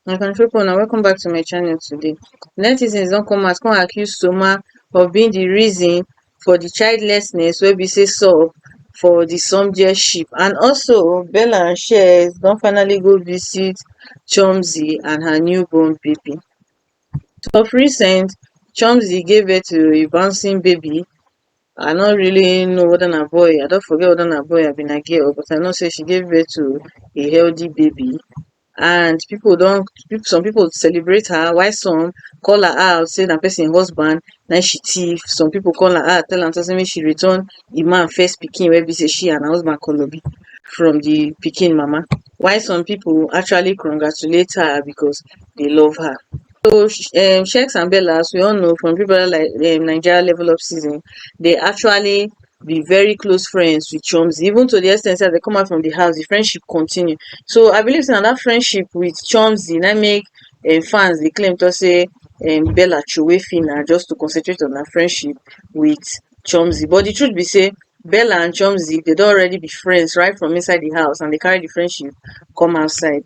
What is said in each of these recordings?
My country people, now welcome back to my channel today. Netizens don't come out come accuse Soma of being the reason for the childlessness wey be say sup for the ship, and also Bella and Sheggz don finally go visit Chomzy and her newborn baby. Of recent, Chomzy gave birth to a bouncing baby. I no really know whether na boy, I don forget whether na boy abi na girl, but I know say she gave birth to a healthy baby. And some people celebrate her, while some call her out say na person husband na she thief. Some people call her out, tell am say make she return Iman first pikin wey be say she and her husband kolobi from the pikin mama, while some people actually congratulate her because they love her. So Sheggz and Bella, as we all know from Big Brother Naija Level Up season, they actually be very close friends with Chomzy, even to the extent that they come out from the house, the friendship continue. So I believe say that friendship with Chomzy na make fans dey claim to say Bella throway Fina just to concentrate on her friendship with Chomzy. But the truth be say Bella and Chomzy, they don already be friends right from inside the house, and they carry the friendship come outside.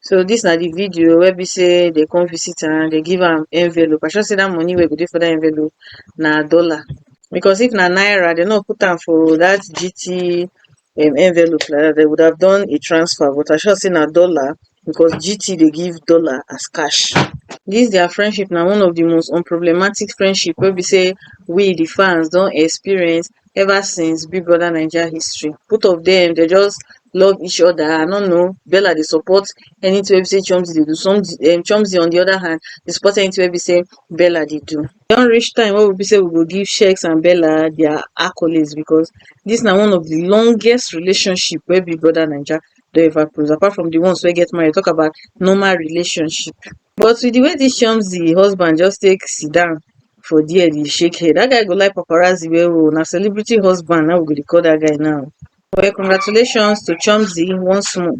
So dis na the video wey be say dey come visit am, dey give am envelope. I sure say dat money wey go dey for dat envelope na dollar, because if na naira dem no put am for dat GT envelope like dat, dem would have done a transfer, but I sure say na dollar because GT dey give dollar as cash. Dis their friendship na one of the most unproblematic friendship wey be say we the fans don experience ever since Big Brother Naija history. Both of dem dey just love each other. I no know, Bella dey support anything wey be say Chomzy dey do. Chomzy on the other hand dey support anything wey be say Bella dey do. E don reach time wey be say we go give Sheggz and Bella their accolades, because dis na one of the longest relationship wey Big Brother Naija don ever produce, apart from the ones wey get married. Talk about normal relationship. But with the way dis Chomzy husband just take sit down for there dey shake head, dat guy go like paparazzi well well. Na celebrity husband na we go dey call dat guy now. Well, congratulations to Chomzy once more.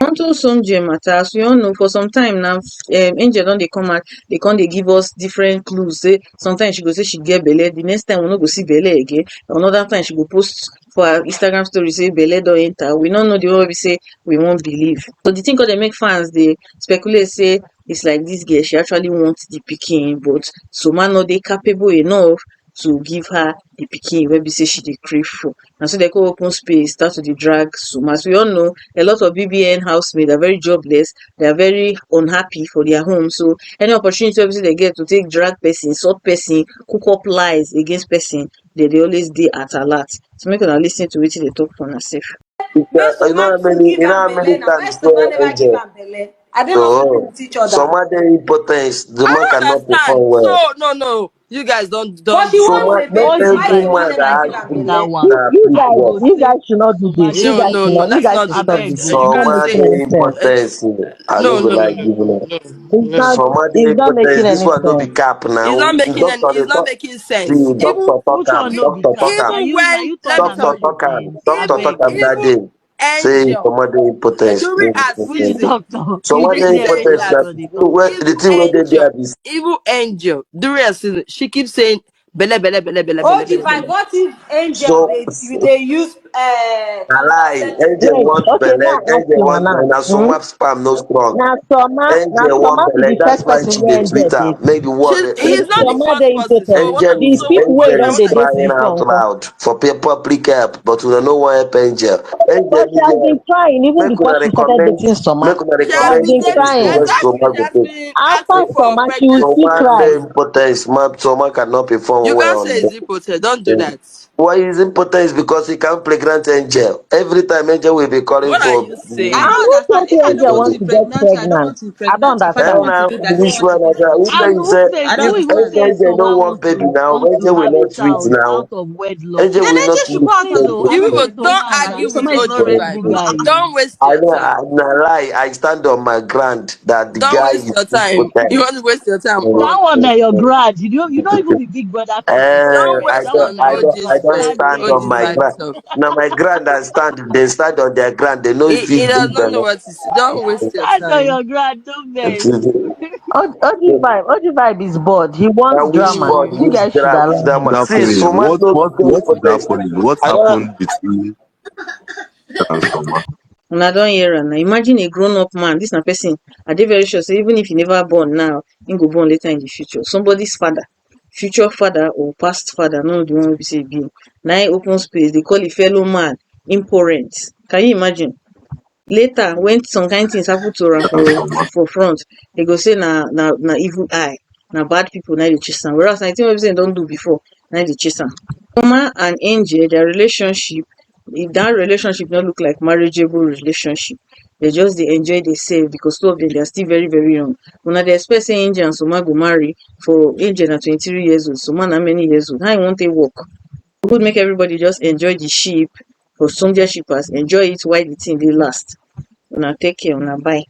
Unto Somjay matter, as we all know, for some time now, Angel don dey come out, dey come dey give us different clues. Say sometimes she go say she get belle, the next time we no go see belle again. Another time she go post for her Instagram story say belle don enter. We no know the one wey be say we won't believe. So the thing wey dey make fans dey speculate say it's like dis girl, she actually want the pikin, but Soma no dey capable enough to give her the pikin wey be say she dey crave for. Na so dey go open space, start to dey drag Soma. As we all know, a lot of BBN housemates are very jobless, they are very unhappy for their home. So any opportunity wey be say they get to take drag person, insult person, cook up lies against person, dey always dey at alert. So make una lis ten to wetin dey talk for una sef. Where Soma too give am belle na, where Soma never give am belle? Are they not sleeping with each other? Soma dey impotence. The man cannot perform understand. well. No. You guys don't. But she wants Soma, a not baby. every Why Soma man never that give has am big belle? You please guys, work. you guys should not do this. You guys should not. You Let's guys not should do stop that. this. You It's not can't Soma making say dey any sense. impotence. I no, don't go no, no, like no, giving up. It's no. not. Soma dey It's not impotence. making This any one no be sense. cap It's now. not making any. Doctor dey It's not talk. making See, sense. doctor talk Which am. one no be Doctor talk cap? am. Now Even you, now when you talk let me am tell Doctor for you, talk this am. thing. I Doctor talk beg. am that even day. Say Angel Soma dey impotence. during No be our Which impotence. season, doctor? You Soma think this dey say girl which impotence. that doctor they talk? The even thing wey dey there Angel, be even Angel during our season, she keeps saying OG5, belle. what if Angel so. they use Na lie, contraceptive? angel Wait. want Okay. belle, Now ask angel you want now. belle, na so much sperm no strong. Now Soma. Now Angel want Soma be belle, the that's first why person she where dey angel tweet am. dating. Make the world If He's not the Soma first they person. So impotent, what? the Angel So people where Angel don't what they is are you date crying saying? out before? loud for public help, but we no wan help Angel. But Angel she need has been help. trying even Make before una she started recommend, dating Soma. make una She She has has recommend been been dating. anything trying. where Exactly. Soma She go has take. been After asking for Soma, she will still pregnancy. Soma cry. dey impotence, man. Soma cannot perform You well can't on say it's impotent. Don't do the. that. Why is impotence? Because he can't pregnant Angel. Every time Angel will be calling What are for you I And saying? don't who understand. told If you I don't angel want to wants be to get pregnant, I don't pregnant? want to be I don't pregnant. If I don't understand. want to Now do that, I don't which want to one do that. If And they who say says I who don't if even understand. says Angel no Soma want baby now, wants to Angel will have a not sweet child now. out of wedlock? Angel Then will they not should go sweet. out on Hello, the. You I know people say don't Soma argue and with Soma is not Sheggz Red get Bull OG5. good guy. things. Don't waste I your know time. I'm not lie. I stand on my ground that the Don't guy waste is your time. You impotent. want to waste your time That on. one that your grad, you don't even be Big Brother contestant. Don't I waste That don't one on now your I OG's don't personal friend, stand on OG's my jeje. side ground. stuff. Now my ground I stand they stand on their ground. They know if He it does big not know belly. what to say. Don't waste your Stand on time. your grad, don't vex. Now OG5 is bored. He wants which drama. board, You which guys should grab, which allow drama? him. That See, funny? so much What no what go what is that impotence. funny? What I don't happened between her and Soma? Una don hear am na. Imagine a grown up man, dis na person I dey very sure say even if e never born now, im go born later in the future. Somebody's father, future father or past father, no the one wey be say e be. Na im open space dey call e fellow man imporent. Can you imagine? Later when some kind things happen to am for front, dey go say na evil eye, na bad people na dey chase am, whereas na the thing wey be say im don do before na dey chase am. Soma and Angel, their relationship, if that relationship no look like marriageable relationship, they just dey enjoy themselves because two of them they are still very very young. Una dey expect say Angel and Soma go marry. For Angel na 23 years old, Soma na many years old. How e wan take work? Good make everybody just enjoy the ship for soldier shippers, enjoy it while the thing dey last. Una take care, una bye.